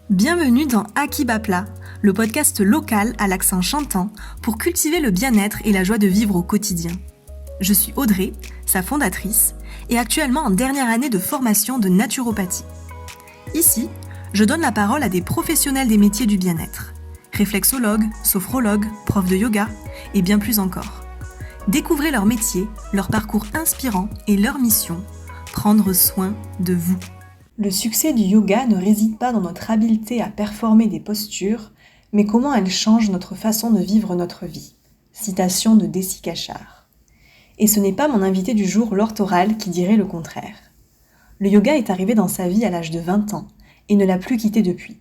Bienvenue dans Akibapla, le podcast local à l'accent chantant pour cultiver le bien-être et la joie de vivre au quotidien. Je suis Audrey, sa fondatrice, et actuellement en dernière année de formation de naturopathie. Ici, je donne la parole à des professionnels des métiers du bien-être, réflexologues, sophrologues, profs de yoga et bien plus encore. Découvrez leur métier, leur parcours inspirant et leur mission, prendre soin de vous. Le succès du yoga ne réside pas dans notre habileté à performer des postures, mais comment elle change notre façon de vivre notre vie. Citation de Desi Cachar. Et ce n'est pas mon invité du jour, Laure Toral, qui dirait le contraire. Le yoga est arrivé dans sa vie à l'âge de 20 ans et ne l'a plus quitté depuis.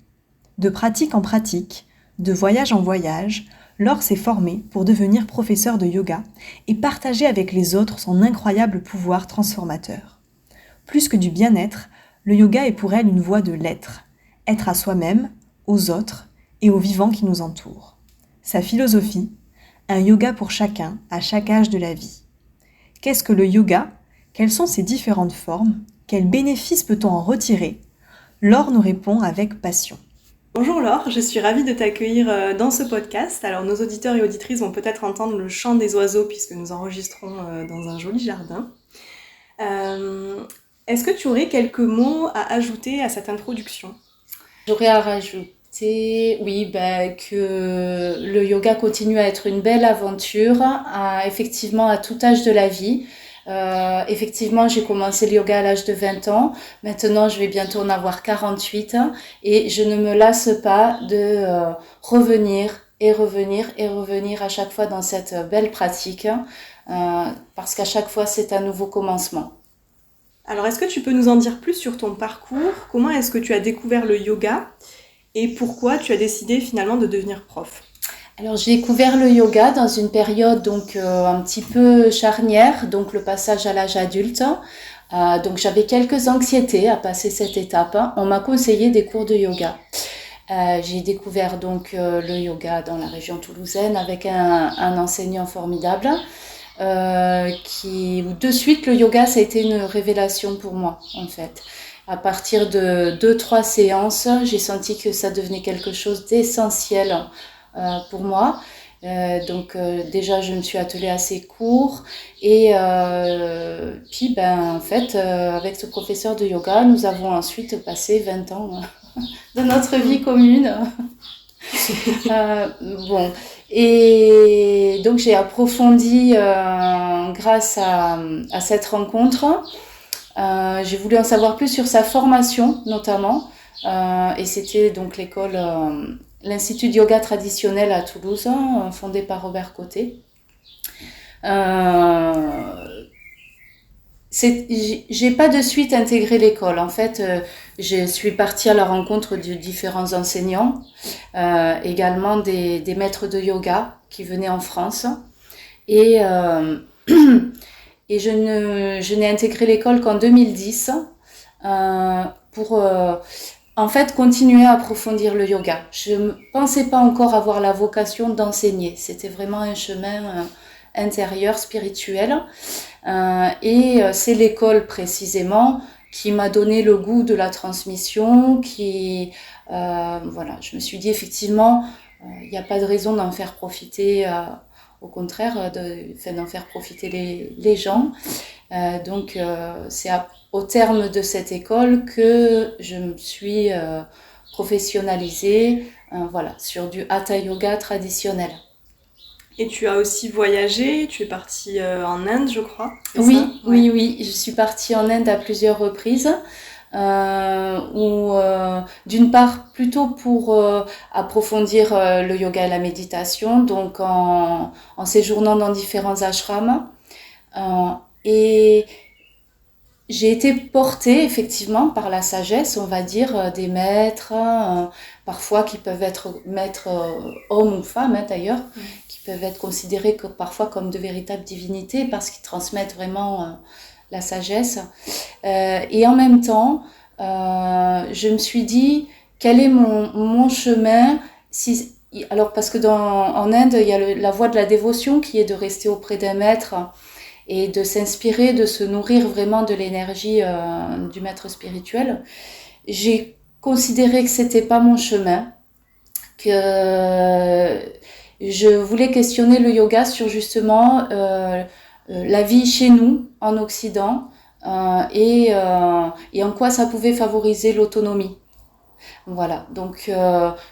De pratique en pratique, de voyage en voyage, Laure s'est formée pour devenir professeure de yoga et partager avec les autres son incroyable pouvoir transformateur. Plus que du bien-être, le yoga est pour elle une voie de l'être, être à soi-même, aux autres et aux vivants qui nous entourent. Sa philosophie, un yoga pour chacun, à chaque âge de la vie. Qu'est-ce que le yoga ? Quelles sont ses différentes formes ? Quels bénéfices peut-on en retirer ? Laure nous répond avec passion. Bonjour Laure, je suis ravie de t'accueillir dans ce podcast. Alors nos auditeurs et auditrices vont peut-être entendre le chant des oiseaux puisque nous enregistrons dans un joli jardin. Est-ce que tu aurais quelques mots à ajouter à cette introduction ? J'aurais à rajouter, que le yoga continue à être une belle aventure, effectivement à tout âge de la vie. Effectivement, j'ai commencé le yoga à l'âge de 20 ans. Maintenant, je vais bientôt en avoir 48 et je ne me lasse pas de revenir à chaque fois dans cette belle pratique parce qu'à chaque fois, c'est un nouveau commencement. Alors, est-ce que tu peux nous en dire plus sur ton parcours ? Comment est-ce que tu as découvert le yoga ? Et pourquoi tu as décidé finalement de devenir prof ? Alors, j'ai découvert le yoga dans une période un petit peu charnière, donc le passage à l'âge adulte. Donc, j'avais quelques anxiétés à passer cette étape. On m'a conseillé des cours de yoga. J'ai découvert le yoga dans la région toulousaine avec un enseignant formidable. De suite le yoga ça a été une révélation pour moi en fait. À partir de 2-3 séances, j'ai senti que ça devenait quelque chose d'essentiel pour moi. Déjà je me suis attelée à ces cours et avec ce professeur de yoga, nous avons ensuite passé 20 ans de notre vie commune. Et donc j'ai approfondi grâce à cette rencontre. J'ai voulu en savoir plus sur sa formation notamment, et c'était donc l'Institut de yoga traditionnel à Toulouse, fondé par Robert Côté. J'ai pas de suite intégré l'école. En fait, je suis partie à la rencontre de différents enseignants, également des maîtres de yoga qui venaient en France. Et je n'ai intégré l'école qu'en 2010 pour en fait continuer à approfondir le yoga. Je ne pensais pas encore avoir la vocation d'enseigner. C'était vraiment un chemin intérieur, spirituel. C'est l'école précisément qui m'a donné le goût de la transmission, je me suis dit effectivement, il n'y a pas de raison d'en faire profiter, au contraire, d'en faire profiter les gens. C'est au terme de cette école que je me suis professionnalisée sur du Hatha Yoga traditionnel. Et tu as aussi voyagé, tu es partie en Inde, je crois. Oui, je suis partie en Inde à plusieurs reprises. D'une part plutôt pour approfondir le yoga et la méditation, donc en séjournant dans différents ashrams. Et j'ai été portée effectivement par la sagesse, on va dire, des maîtres, parfois qui peuvent être maîtres hommes ou femmes d'ailleurs, qui peuvent être considérés parfois comme de véritables divinités parce qu'ils transmettent vraiment la sagesse. Et en même temps, je me suis dit, quel est mon chemin alors parce que en Inde, il y a la voie de la dévotion qui est de rester auprès d'un maître et de s'inspirer, de se nourrir vraiment de l'énergie du maître spirituel. J'ai considéré que c'était pas mon chemin, que je voulais questionner le yoga sur justement la vie chez nous en Occident et en quoi ça pouvait favoriser l'autonomie. Voilà, donc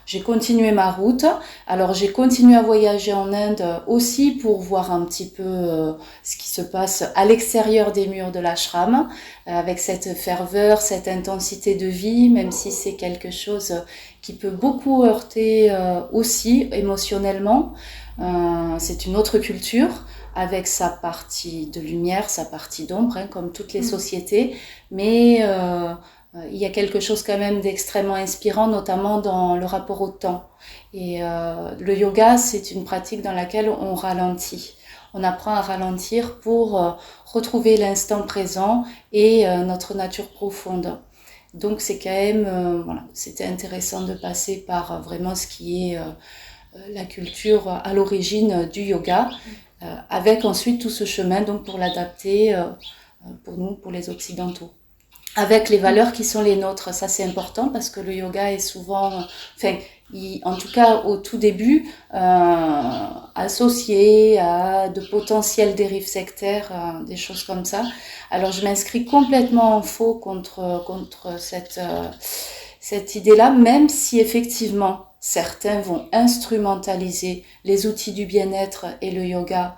j'ai continué ma route. Alors j'ai continué à voyager en Inde aussi pour voir un petit peu ce qui se passe à l'extérieur des murs de l'ashram, avec cette ferveur, cette intensité de vie, même si c'est quelque chose qui peut beaucoup heurter aussi émotionnellement. C'est une autre culture avec sa partie de lumière, sa partie d'ombre, hein, comme toutes les sociétés, mais il y a quelque chose quand même d'extrêmement inspirant, notamment dans le rapport au temps. Et le yoga, c'est une pratique dans laquelle on ralentit. On apprend à ralentir pour retrouver l'instant présent et notre nature profonde. Donc c'est quand même, voilà, c'était intéressant de passer par vraiment ce qui est la culture à l'origine du yoga, avec ensuite tout ce chemin donc pour l'adapter pour nous, pour les Occidentaux. Avec les valeurs qui sont les nôtres, ça c'est important parce que le yoga est souvent, enfin, en tout cas au tout début, associé à de potentielles dérives sectaires, des choses comme ça. Alors je m'inscris complètement en faux contre cette idée-là, même si effectivement certains vont instrumentaliser les outils du bien-être et le yoga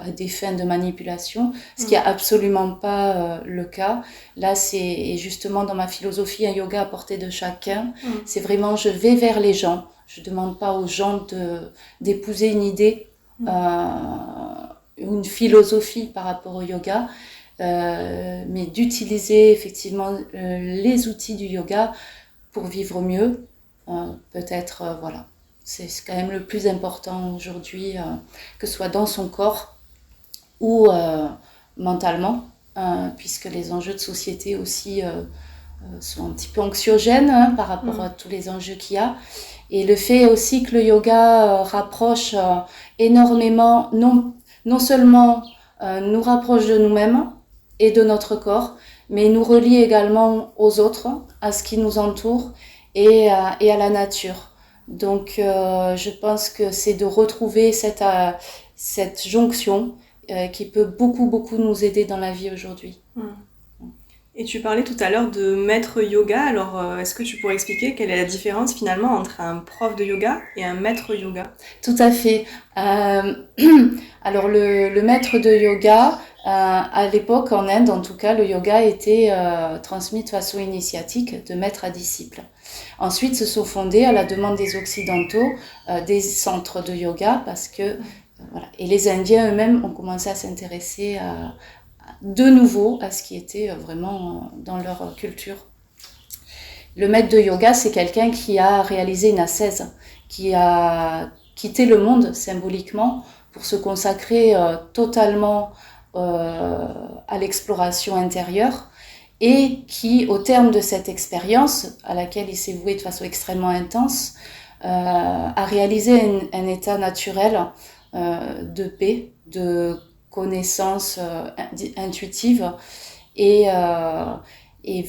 à des fins de manipulation, ce qui n'est absolument pas le cas. Là, c'est justement dans ma philosophie, un yoga à portée de chacun. C'est vraiment, je vais vers les gens. Je ne demande pas aux gens d'épouser une idée, une philosophie par rapport au yoga, mais d'utiliser effectivement les outils du yoga pour vivre mieux. Peut-être, voilà. C'est quand même le plus important aujourd'hui, que ce soit dans son corps ou mentalement, puisque les enjeux de société aussi sont un petit peu anxiogènes par rapport à tous les enjeux qu'il y a. Et le fait aussi que le yoga rapproche énormément, non seulement nous rapproche de nous-mêmes et de notre corps, mais nous relie également aux autres, à ce qui nous entoure et à la nature. Donc je pense que c'est de retrouver cette jonction qui peut beaucoup nous aider dans la vie aujourd'hui. Et tu parlais tout à l'heure de maître yoga, alors est-ce que tu pourrais expliquer quelle est la différence finalement entre un prof de yoga et un maître yoga ? Tout à fait. Alors le maître de yoga, à l'époque en Inde en tout cas, le yoga était transmis de façon initiatique, de maître à disciple. Ensuite se sont fondés à la demande des Occidentaux des centres de yoga parce que voilà. Et les Indiens eux-mêmes ont commencé à s'intéresser de nouveau à ce qui était vraiment dans leur culture. Le maître de yoga, c'est quelqu'un qui a réalisé une ascèse, qui a quitté le monde symboliquement pour se consacrer totalement à l'exploration intérieure et qui, au terme de cette expérience, à laquelle il s'est voué de façon extrêmement intense, a réalisé un état naturel de paix, de connaissance intuitive et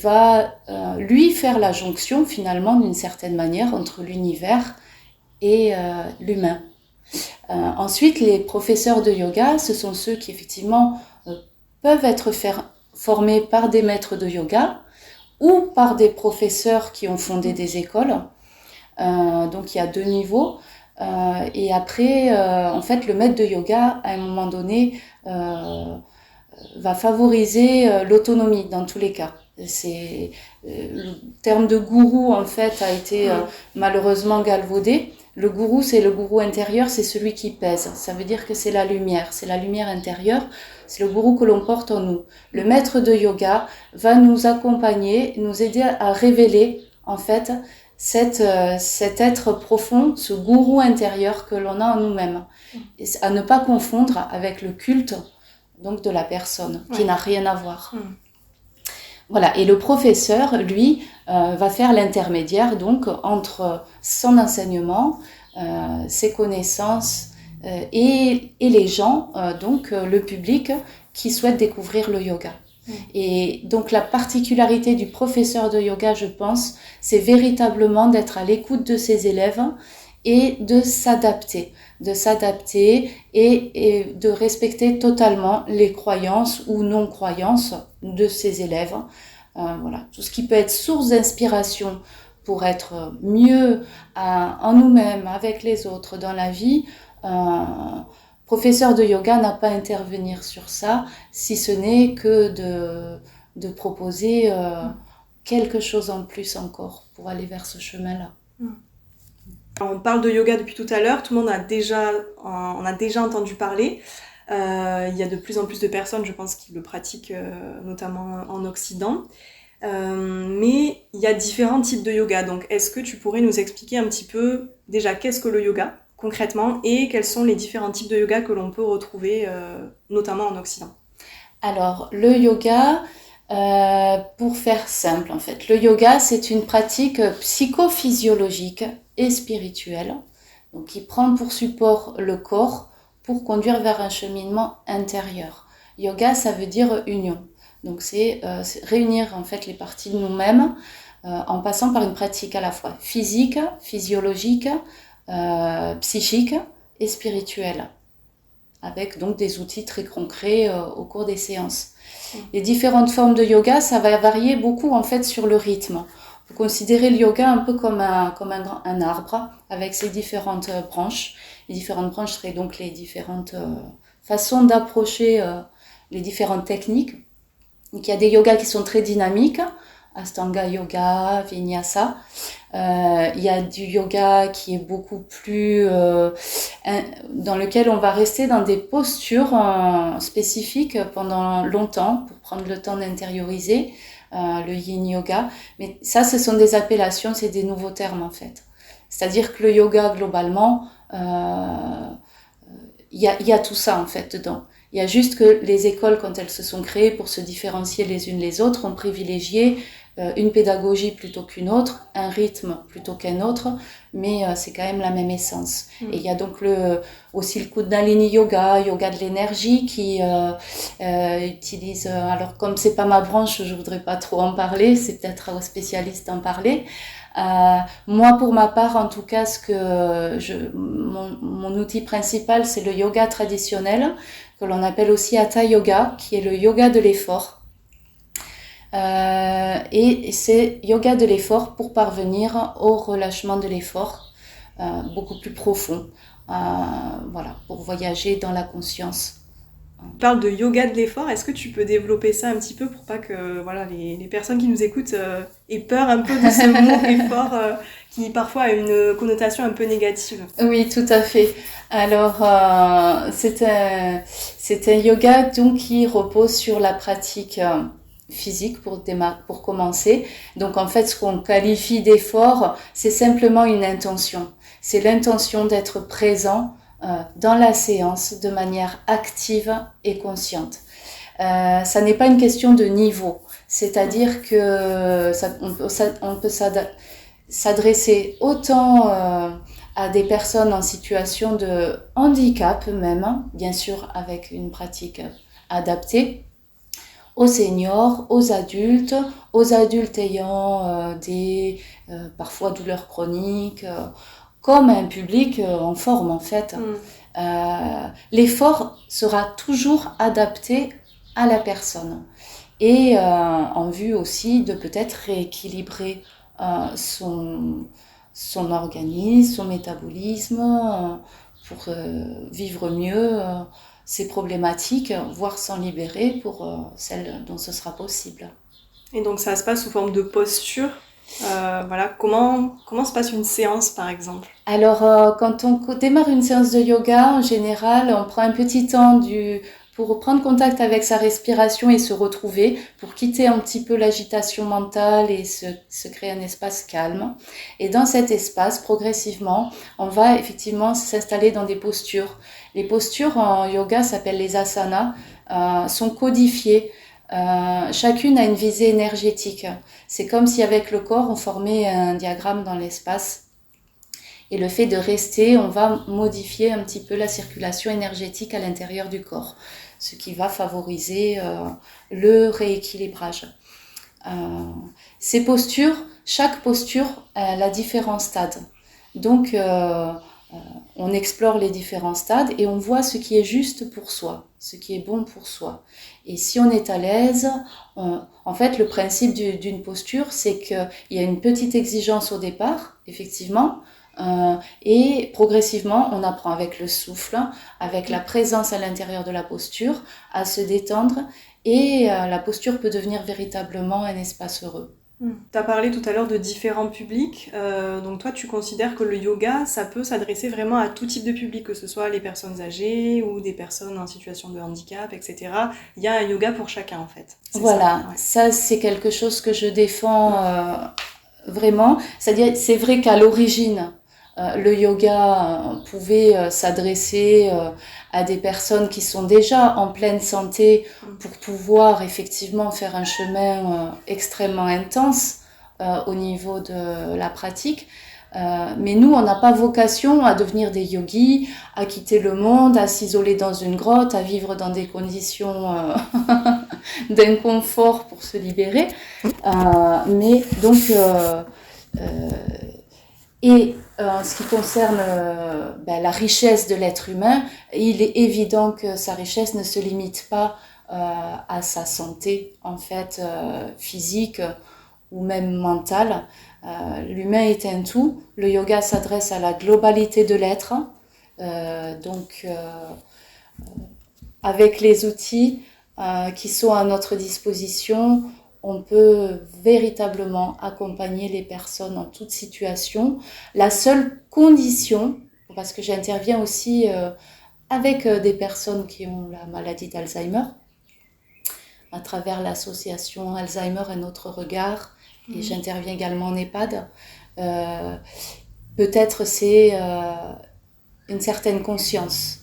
va lui faire la jonction finalement d'une certaine manière entre l'univers et l'humain. Ensuite, les professeurs de yoga, ce sont ceux qui effectivement peuvent être formés par des maîtres de yoga ou par des professeurs qui ont fondé des écoles. Donc il y a 2 niveaux. Et après, en fait, le maître de yoga, à un moment donné, va favoriser l'autonomie dans tous les cas. Le terme de gourou, en fait, a été malheureusement galvaudé. Le gourou, c'est le gourou intérieur, c'est celui qui pèse. Ça veut dire que c'est la lumière intérieure, c'est le gourou que l'on porte en nous. Le maître de yoga va nous accompagner, nous aider à révéler, en fait, cet être profond, ce gourou intérieur que l'on a en nous-mêmes. Et à ne pas confondre avec le culte donc de la personne, qui n'a rien à voir. Voilà, et le professeur, lui, va faire l'intermédiaire donc entre son enseignement, ses connaissances et les gens, donc le public qui souhaite découvrir le yoga. Et donc la particularité du professeur de yoga, je pense, c'est véritablement d'être à l'écoute de ses élèves et de s'adapter et de respecter totalement les croyances ou non-croyances de ses élèves. Voilà, tout ce qui peut être source d'inspiration pour être mieux en nous-mêmes, avec les autres, dans la vie. Professeur de yoga n'a pas à intervenir sur ça, si ce n'est que de proposer quelque chose en plus encore pour aller vers ce chemin-là. On parle de yoga depuis tout à l'heure, tout le monde en a déjà entendu parler. Il y a de plus en plus de personnes, je pense, qui le pratiquent, notamment en Occident. Mais il y a différents types de yoga. Donc, est-ce que tu pourrais nous expliquer un petit peu, déjà, qu'est-ce que le yoga, concrètement, et quels sont les différents types de yoga que l'on peut retrouver, notamment en Occident? Alors, le yoga, pour faire simple, en fait, le yoga, c'est une pratique psychophysiologique et spirituelle, donc qui prend pour support le corps pour conduire vers un cheminement intérieur. Yoga, ça veut dire union. Donc, c'est réunir, en fait, les parties de nous-mêmes en passant par une pratique à la fois physique, physiologique, psychique et spirituelle, avec donc des outils très concrets au cours des séances. Les différentes formes de yoga, ça va varier beaucoup en fait sur le rythme. Vous considérez le yoga un peu comme un arbre avec ses différentes branches. Les différentes branches seraient donc les différentes façons d'approcher les différentes techniques. Donc, il y a des yogas qui sont très dynamiques, Astanga Yoga, Vinyasa. Il y a du yoga qui est beaucoup plus dans lequel on va rester dans des postures spécifiques pendant longtemps pour prendre le temps d'intérioriser le yin yoga. Mais ça, ce sont des appellations, c'est des nouveaux termes en fait. C'est-à-dire que le yoga globalement, il y a tout ça en fait dedans. Il y a juste que les écoles, quand elles se sont créées pour se différencier les unes les autres, ont privilégié une pédagogie plutôt qu'une autre, un rythme plutôt qu'un autre, mais c'est quand même la même essence. Et il y a donc aussi le Kundalini Yoga, yoga de l'énergie, qui utilise... alors comme c'est pas ma branche, je voudrais pas trop en parler, c'est peut-être aux spécialistes d'en parler. Moi, pour ma part, en tout cas, mon outil principal, c'est le yoga traditionnel, que l'on appelle aussi Hatha Yoga, qui est le yoga de l'effort. Et c'est yoga de l'effort pour parvenir au relâchement de l'effort beaucoup plus profond, voilà, pour voyager dans la conscience. Tu parles de yoga de l'effort, est-ce que tu peux développer ça un petit peu pour pas que voilà, les personnes qui nous écoutent aient peur un peu de ce mot effort qui parfois a une connotation un peu négative? Oui, tout à fait. Alors, c'est un yoga donc, qui repose sur la pratique physique pour commencer. Donc en fait, ce qu'on qualifie d'effort, c'est simplement une intention. C'est l'intention d'être présent dans la séance de manière active et consciente. Ça n'est pas une question de niveau, c'est-à-dire que on peut s'adresser autant à des personnes en situation de handicap même, bien sûr avec une pratique adaptée, aux seniors, aux adultes ayant des parfois douleurs chroniques, comme un public en forme en fait. L'effort sera toujours adapté à la personne et en vue aussi de peut-être rééquilibrer son organisme, son métabolisme pour vivre mieux ces problématiques, voire s'en libérer pour celles dont ce sera possible. Et donc ça se passe sous forme de posture. Voilà, comment se passe une séance par exemple? Alors quand on démarre une séance de yoga, en général, on prend un petit temps pour prendre contact avec sa respiration et se retrouver, pour quitter un petit peu l'agitation mentale et se créer un espace calme. Et dans cet espace, progressivement, on va effectivement s'installer dans des postures. Les postures en yoga s'appellent les asanas, sont codifiées. Chacune a une visée énergétique. C'est comme si avec le corps, on formait un diagramme dans l'espace. Et le fait de rester, on va modifier un petit peu la circulation énergétique à l'intérieur du corps. ce qui va favoriser le rééquilibrage. Ces postures, chaque posture elle a différents stades. Donc, on explore les différents stades et on voit ce qui est juste pour soi, ce qui est bon pour soi. Et si on est à l'aise, en fait, le principe d'une posture, c'est qu'il y a une petite exigence au départ, effectivement, et progressivement, on apprend avec le souffle, avec la présence à l'intérieur de la posture, à se détendre et la posture peut devenir véritablement un espace heureux. Tu as parlé tout à l'heure de différents publics, donc toi tu considères que le yoga ça peut s'adresser vraiment à tout type de public, que ce soit les personnes âgées ou des personnes en situation de handicap, etc. Il y a un yoga pour chacun en fait. Voilà, ça c'est quelque chose que je défends vraiment, c'est-à-dire c'est vrai qu'à l'origine le yoga pouvait s'adresser à des personnes qui sont déjà en pleine santé pour pouvoir effectivement faire un chemin extrêmement intense au niveau de la pratique. Mais nous, on n'a pas vocation à devenir des yogis, à quitter le monde, à s'isoler dans une grotte, à vivre dans des conditions d'inconfort pour se libérer. Mais donc... en ce qui concerne la richesse de l'être humain, il est évident que sa richesse ne se limite pas à sa santé en fait physique ou même mentale. L'humain est un tout. Le yoga s'adresse à la globalité de l'être. Avec les outils qui sont à notre disposition, on peut véritablement accompagner les personnes en toute situation. La seule condition, parce que j'interviens aussi avec des personnes qui ont la maladie d'Alzheimer, à travers l'association Alzheimer Un autre regard, et j'interviens également en EHPAD, peut-être c'est une certaine conscience.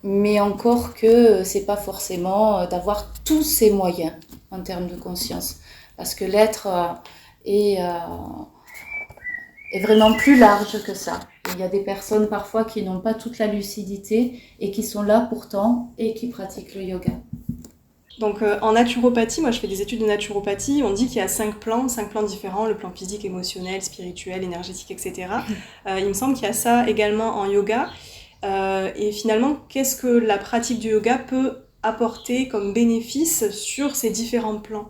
Mais encore que c'est pas forcément d'avoir tous ces moyens en termes de conscience. Parce que l'être est vraiment plus large que ça. Il y a des personnes parfois qui n'ont pas toute la lucidité et qui sont là pourtant et qui pratiquent le yoga. Donc en naturopathie, moi je fais des études de naturopathie, on dit qu'il y a 5 plans différents, le plan physique, émotionnel, spirituel, énergétique, etc. Il me semble qu'il y a ça également en yoga. Et finalement, qu'est-ce que la pratique du yoga peut apporter comme bénéfice sur ces différents plans ?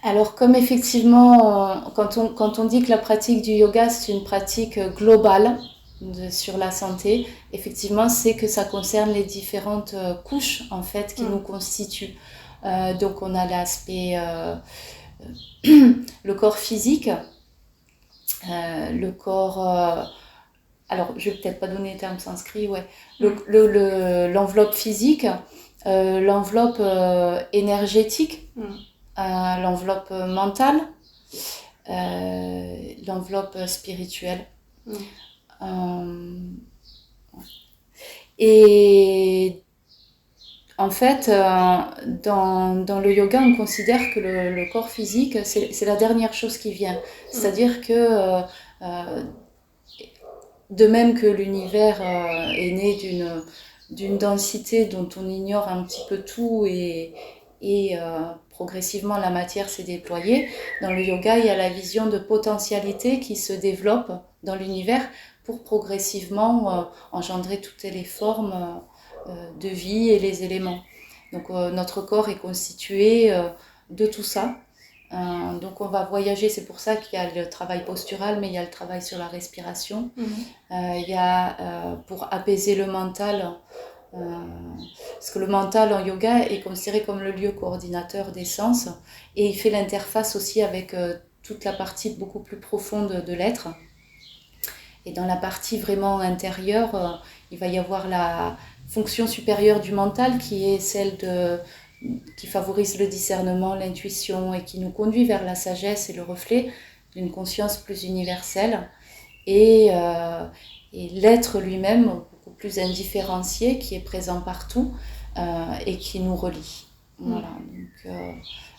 Alors comme effectivement, quand on dit que la pratique du yoga c'est une pratique globale sur la santé, effectivement c'est que ça concerne les différentes couches en fait qui nous constituent. Donc on a l'aspect le corps physique, le corps... alors, je vais peut-être pas donner les termes sanscrits, ouais. L'enveloppe physique, l'enveloppe énergétique, l'enveloppe mentale, l'enveloppe spirituelle. Et en fait, dans le yoga, on considère que le corps physique, c'est la dernière chose qui vient. C'est-à-dire que... de même que l'univers est né d'une densité dont on ignore un petit peu tout et progressivement la matière s'est déployée, dans le yoga il y a la vision de potentialité qui se développe dans l'univers pour progressivement engendrer toutes les formes de vie et les éléments. Donc notre corps est constitué de tout ça. Donc on va voyager, c'est pour ça qu'il y a le travail postural, mais il y a le travail sur la respiration. Il y a pour apaiser le mental, parce que le mental en yoga est considéré comme le lieu coordinateur des sens et il fait l'interface aussi avec toute la partie beaucoup plus profonde de l'être. Et dans la partie vraiment intérieure, il va y avoir la fonction supérieure du mental qui est celle qui favorise le discernement, l'intuition et qui nous conduit vers la sagesse et le reflet d'une conscience plus universelle. Et l'être lui-même, beaucoup plus indifférencié, qui est présent partout et qui nous relie. Voilà. Donc,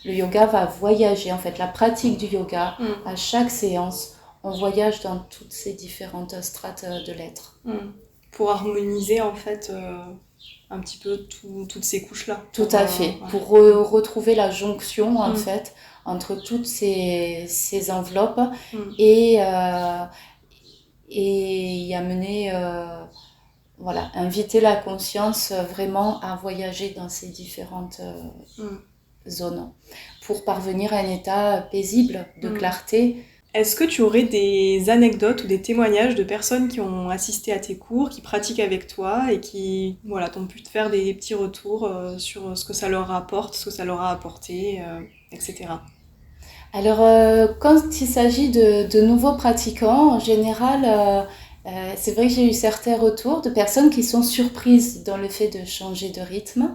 le yoga va voyager, en fait, la pratique du yoga, à chaque séance, on voyage dans toutes ces différentes strates de l'être. Pour harmoniser, en fait, un petit peu toutes ces couches-là. Tout à fait, pour retrouver la jonction en fait entre toutes ces enveloppes et y amener, inviter la conscience vraiment à voyager dans ces différentes zones pour parvenir à un état paisible de clarté. Est-ce que tu aurais des anecdotes ou des témoignages de personnes qui ont assisté à tes cours, qui pratiquent avec toi et qui t'ont pu te faire des petits retours sur ce que ça leur apporte, ce que ça leur a apporté, etc. Alors, quand il s'agit de nouveaux pratiquants, en général, c'est vrai que j'ai eu certains retours de personnes qui sont surprises dans le fait de changer de rythme,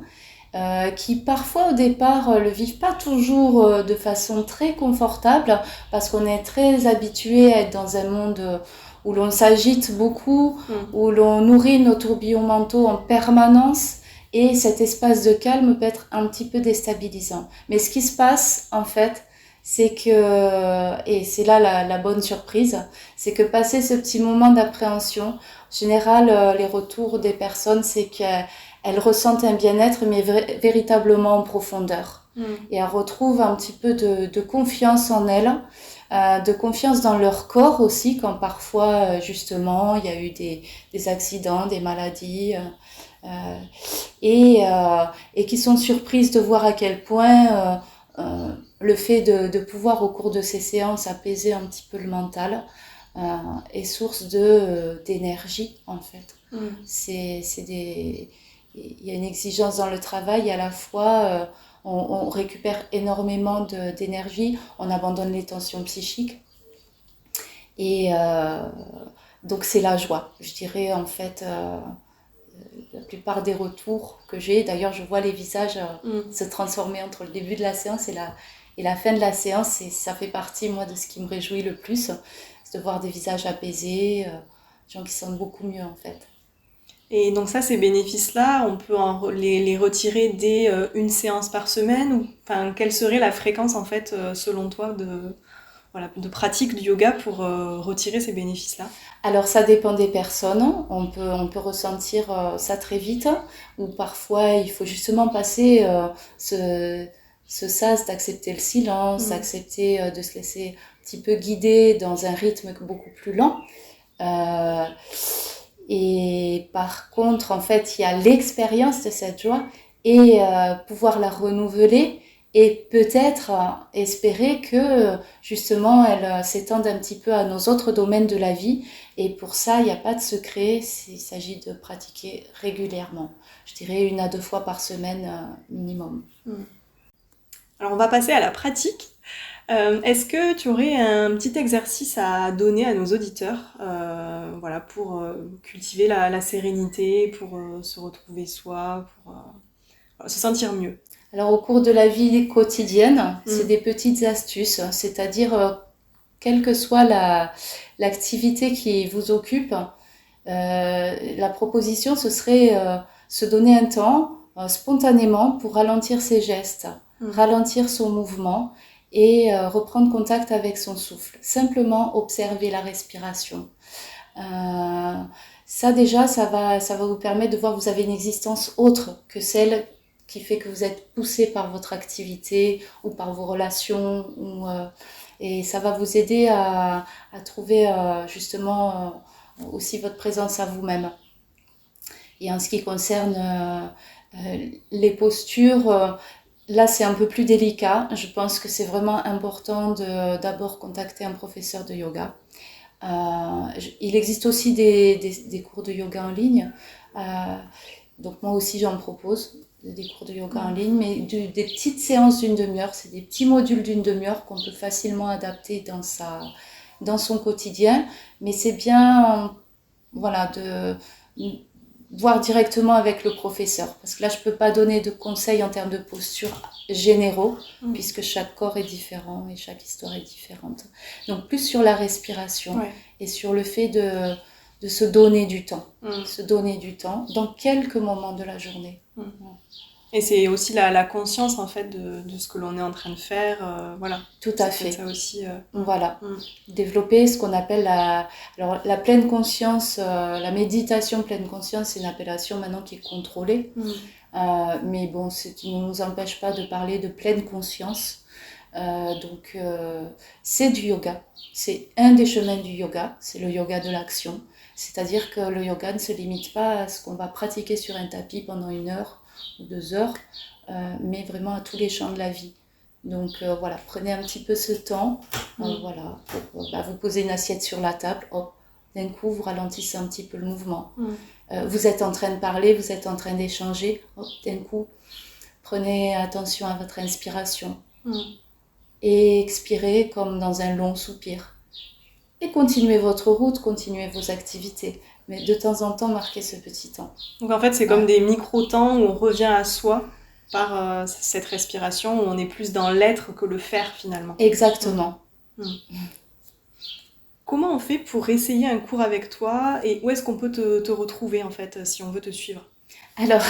qui parfois au départ le vivent pas toujours de façon très confortable parce qu'on est très habitué à être dans un monde où l'on s'agite beaucoup, où l'on nourrit nos tourbillons mentaux en permanence et cet espace de calme peut être un petit peu déstabilisant. Mais ce qui se passe en fait, c'est que, et c'est là la bonne surprise, c'est que passer ce petit moment d'appréhension, en général les retours des personnes c'est qu'elles ressentent un bien-être mais véritablement en profondeur et elles retrouvent un petit peu de confiance en elles, de confiance dans leur corps aussi quand parfois justement il y a eu des accidents, des maladies et qui sont surprises de voir à quel point le fait de pouvoir au cours de ces séances apaiser un petit peu le mental est source d'énergie en fait. Il y a une exigence dans le travail, à la fois on récupère énormément d'énergie, on abandonne les tensions psychiques et donc c'est la joie, je dirais en fait. La plupart des retours que j'ai, d'ailleurs je vois les visages se transformer entre le début de la séance et la fin de la séance, et ça fait partie moi de ce qui me réjouit le plus, c'est de voir des visages apaisés, des gens qui se sentent beaucoup mieux en fait. Et donc ça, ces bénéfices-là, on peut les retirer dès une séance par semaine ou quelle serait la fréquence en fait selon toi de pratique du yoga pour retirer ces bénéfices-là? Alors ça dépend des personnes, on peut ressentir ça très vite, ou parfois il faut justement passer ce sas d'accepter le silence, d'accepter de se laisser un petit peu guider dans un rythme beaucoup plus lent. Et par contre, en fait, il y a l'expérience de cette joie et pouvoir la renouveler et peut-être espérer que justement elle s'étende un petit peu à nos autres domaines de la vie. Et pour ça, il n'y a pas de secret, il s'agit de pratiquer régulièrement. Je dirais 1 à 2 fois par semaine minimum. Alors on va passer à la pratique. Est-ce que tu aurais un petit exercice à donner à nos auditeurs pour cultiver la sérénité, pour se retrouver soi, pour se sentir mieux? Alors au cours de la vie quotidienne, c'est des petites astuces, c'est-à-dire quelle que soit l'activité qui vous occupe, la proposition ce serait se donner un temps spontanément pour ralentir ses gestes, ralentir son mouvement et reprendre contact avec son souffle. Simplement observer la respiration. Ça déjà, ça va vous permettre de voir que vous avez une existence autre que celle qui fait que vous êtes poussé par votre activité ou par vos relations. Et ça va vous aider à trouver justement aussi votre présence à vous-même. Et en ce qui concerne les postures, là c'est un peu plus délicat. Je pense que c'est vraiment important d'abord contacter un professeur de yoga. Il existe aussi des cours de yoga en ligne. Donc moi aussi j'en propose des cours de yoga en ligne, mais des petites séances d'1 demi-heure, c'est des petits modules d'1 demi-heure qu'on peut facilement adapter dans son quotidien, mais c'est bien de voir directement avec le professeur, parce que là je peux pas donner de conseils en termes de posture généraux, puisque chaque corps est différent et chaque histoire est différente. Donc plus sur la respiration et sur le fait de se donner du temps, se donner du temps dans quelques moments de la journée. Et c'est aussi la conscience en fait de ce que l'on est en train de faire, voilà. Tout à fait. Ça aussi. Voilà. Développer ce qu'on appelle alors, la pleine conscience, la méditation pleine conscience, c'est une appellation maintenant qui est contrôlée. Mais bon, ça ne nous empêche pas de parler de pleine conscience. Donc, c'est du yoga. C'est un des chemins du yoga. C'est le yoga de l'action. C'est-à-dire que le yoga ne se limite pas à ce qu'on va pratiquer sur un tapis pendant 1 heure ou 2 heures, mais vraiment à tous les champs de la vie. Donc voilà, prenez un petit peu ce temps, voilà, pour vous poser une assiette sur la table. Hop, d'un coup, vous ralentissez un petit peu le mouvement. Vous êtes en train de parler, vous êtes en train d'échanger. Hop, d'un coup, prenez attention à votre inspiration. Et expirez comme dans un long soupir. Et continuez votre route, continuez vos activités. Mais de temps en temps, marquez ce petit temps. Donc en fait, c'est comme des micro-temps où on revient à soi par cette respiration, où on est plus dans l'être que le faire finalement. Exactement. Comment on fait pour essayer un cours avec toi et où est-ce qu'on peut te retrouver en fait si on veut te suivre? Alors,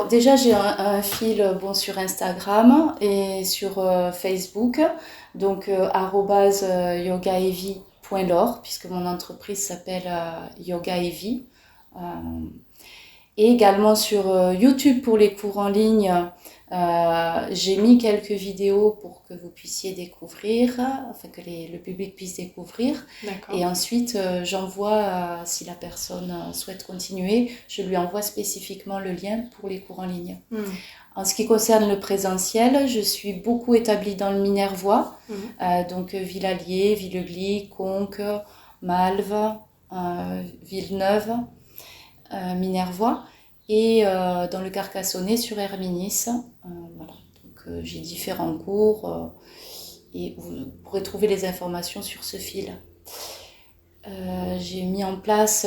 déjà, j'ai un fil sur Instagram et sur Facebook, donc @yogaevi.lor, puisque mon entreprise s'appelle Yoga et Vie. Et également sur YouTube pour les cours en ligne, j'ai mis quelques vidéos pour que vous puissiez découvrir, enfin que le public puisse découvrir. D'accord. Et ensuite, j'envoie, si la personne souhaite continuer, je lui envoie spécifiquement le lien pour les cours en ligne. En ce qui concerne le présentiel, je suis beaucoup établie dans le Minervois, donc Villalier, Villeugly, Conques, Malves, Villeneuve, Minervois, et dans le Carcassonnais sur Herminis. Voilà. Donc j'ai différents cours et vous pourrez trouver les informations sur ce fil. J'ai mis en place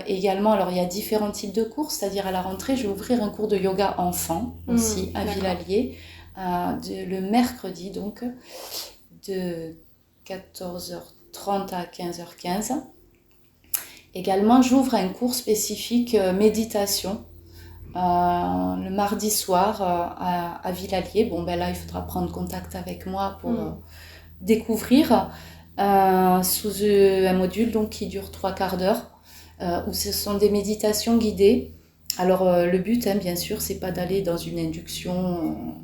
également, alors il y a différents types de cours, c'est-à-dire à la rentrée, je vais ouvrir un cours de yoga enfant aussi à Villalier, le mercredi donc, de 14h30 à 15h15. Également, j'ouvre un cours spécifique méditation le mardi soir à Villalier. Bon, ben là, il faudra prendre contact avec moi pour découvrir sous un module donc, qui dure 3/4 d'heure, où ce sont des méditations guidées. Alors, le but, bien sûr, c'est pas d'aller dans une induction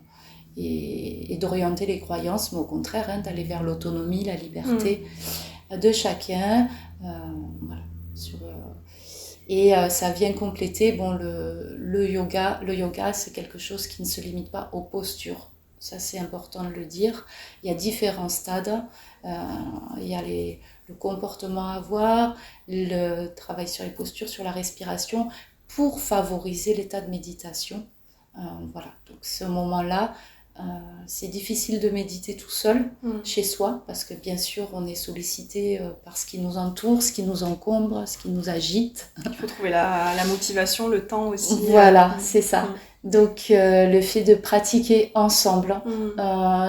et d'orienter les croyances, mais au contraire, d'aller vers l'autonomie, la liberté de chacun. Voilà. Et ça vient compléter le yoga. Le yoga, c'est quelque chose qui ne se limite pas aux postures. Ça, c'est important de le dire. Il y a différents stades. Il y a le comportement à avoir, le travail sur les postures, sur la respiration, pour favoriser l'état de méditation. Voilà. Donc, ce moment-là, c'est difficile de méditer tout seul chez soi parce que bien sûr on est sollicité par ce qui nous entoure, ce qui nous encombre, ce qui nous agite. Il faut trouver la motivation, le temps aussi. Voilà, c'est ça. Donc le fait de pratiquer ensemble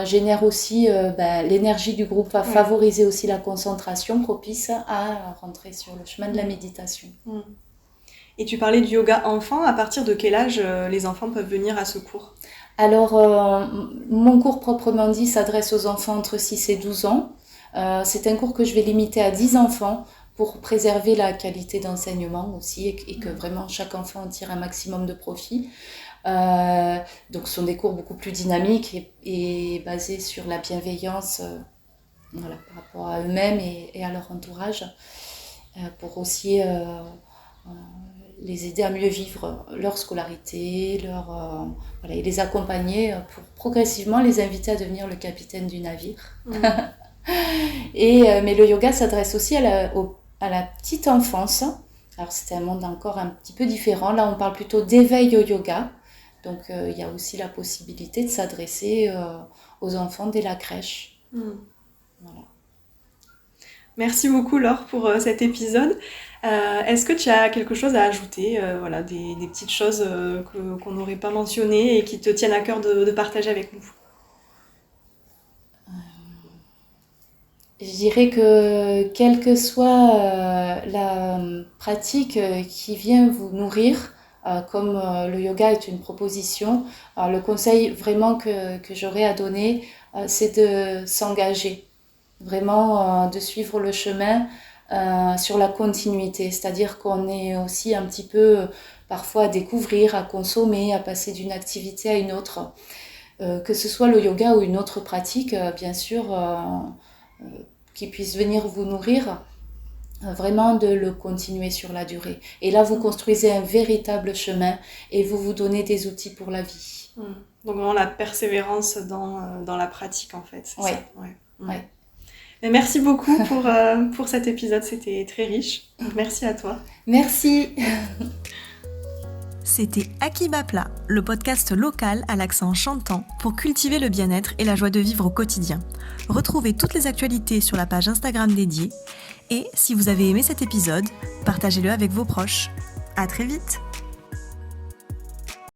génère aussi l'énergie du groupe, va favoriser aussi la concentration propice à rentrer sur le chemin de la méditation. Et tu parlais du yoga enfant, à partir de quel âge les enfants peuvent venir à ce cours ? Alors, mon cours proprement dit s'adresse aux enfants entre 6 et 12 ans. C'est un cours que je vais limiter à 10 enfants pour préserver la qualité d'enseignement aussi et que vraiment chaque enfant en tire un maximum de profit. Donc, ce sont des cours beaucoup plus dynamiques et basés sur la bienveillance par rapport à eux-mêmes et à leur entourage pour aussi les aider à mieux vivre leur scolarité, et les accompagner pour progressivement les inviter à devenir le capitaine du navire. Mais le yoga s'adresse aussi à la petite enfance. Alors c'est un monde encore un petit peu différent. Là, on parle plutôt d'éveil au yoga. Donc il y a aussi la possibilité de s'adresser aux enfants dès la crèche. Voilà. Merci beaucoup Laure pour cet épisode. Est-ce que tu as quelque chose à ajouter, des petites choses qu'on n'aurait pas mentionnées et qui te tiennent à cœur de partager avec nous ? Je dirais que quelle que soit la pratique qui vient vous nourrir, comme le yoga est une proposition, le conseil vraiment que j'aurais à donner, c'est de s'engager, vraiment de suivre le chemin sur la continuité, c'est-à-dire qu'on est aussi un petit peu parfois à découvrir, à consommer, à passer d'une activité à une autre. Que ce soit le yoga ou une autre pratique, bien sûr, qui puisse venir vous nourrir, vraiment de le continuer sur la durée. Et là, vous construisez un véritable chemin et vous vous donnez des outils pour la vie. Donc vraiment la persévérance dans la pratique, en fait. C'est ouais. Ça. Ouais. Mais merci beaucoup pour cet épisode, c'était très riche. Merci à toi. Merci. C'était Akibapla, le podcast local à l'accent chantant pour cultiver le bien-être et la joie de vivre au quotidien. Retrouvez toutes les actualités sur la page Instagram dédiée. Et si vous avez aimé cet épisode, partagez-le avec vos proches. À très vite!